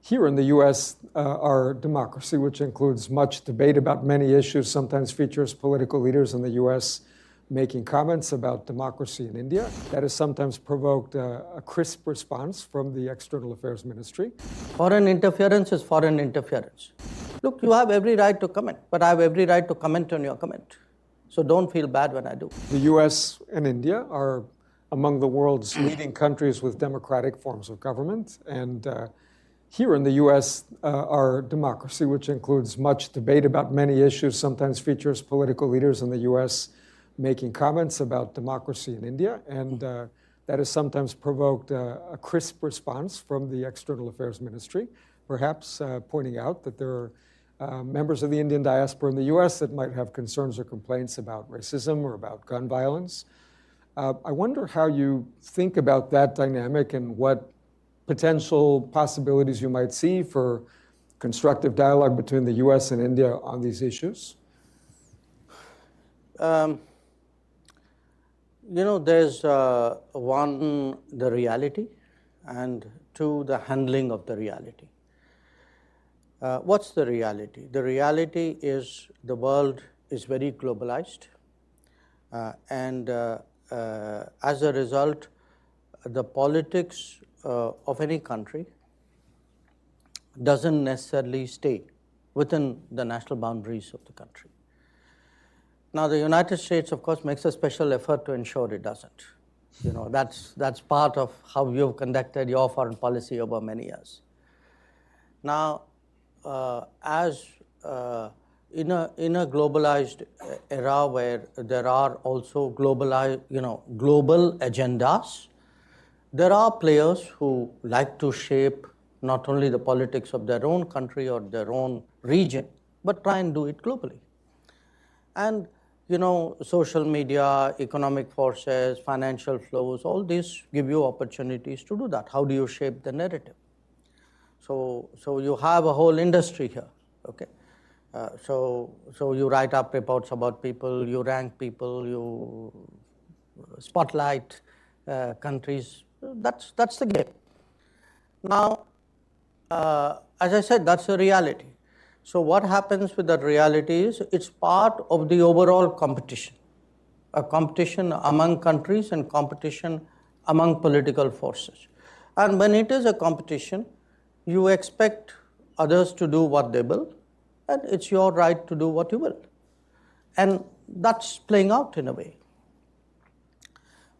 Here in the U.S., our democracy, which includes much debate about many issues, sometimes features political leaders in the U.S. making comments about democracy in India. That has sometimes provoked a crisp response from the External Affairs Ministry. Foreign interference is foreign interference. Look, you have every right to comment, but I have every right to comment on your comment. So don't feel bad when I do. The U.S. and India are among the world's leading countries with democratic forms of government. And here in the U.S., our democracy, which includes much debate about many issues, sometimes features political leaders in the U.S. making comments about democracy in India. And that has sometimes provoked a crisp response from the External Affairs Ministry, perhaps pointing out that there are members of the Indian diaspora in the U.S. that might have concerns or complaints about racism or about gun violence. I wonder how you think about that dynamic and what potential possibilities you might see for constructive dialogue between the U.S. and India on these issues. You know, there's one, the reality, and two, the handling of the reality. What's the reality? The reality is the world is very globalized, and as a result, the politics of any country doesn't necessarily stay within the national boundaries of the country. Now, the United States, of course, makes a special effort to ensure it doesn't. You know, that's part of how you've conducted your foreign policy over many years. Now, in a globalized era where there are also global agendas, there are players who like to shape not only the politics of their own country or their own region, but try and do it globally. And, you know, social media, economic forces, financial flows, all these give you opportunities to do that. How do you shape the narrative? So you have a whole industry here, okay? So you write up reports about people, you rank people, you spotlight countries. That's the game. Now, as I said, that's the reality. So what happens with that reality is it's part of the overall competition, a competition among countries and competition among political forces. And when it is a competition, you expect others to do what they will, and it's your right to do what you will. And that's playing out in a way.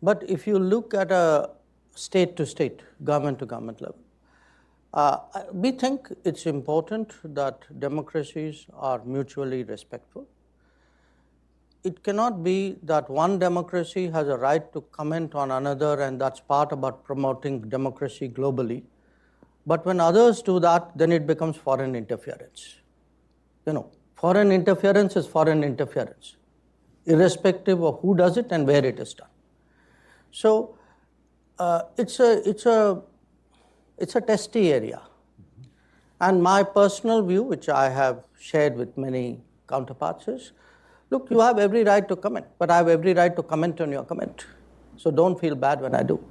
But if you look at a state-to-state, government-to-government level, we think it's important that democracies are mutually respectful. It cannot be that one democracy has a right to comment on another, and that's part about promoting democracy globally. But when others do that, then it becomes foreign interference. You know, foreign interference is foreign interference, irrespective of who does it and where it is done. So it's a testy area. And my personal view, which I have shared with many counterparts, is, look, you have every right to comment, but I have every right to comment on your comment. So don't feel bad when I do.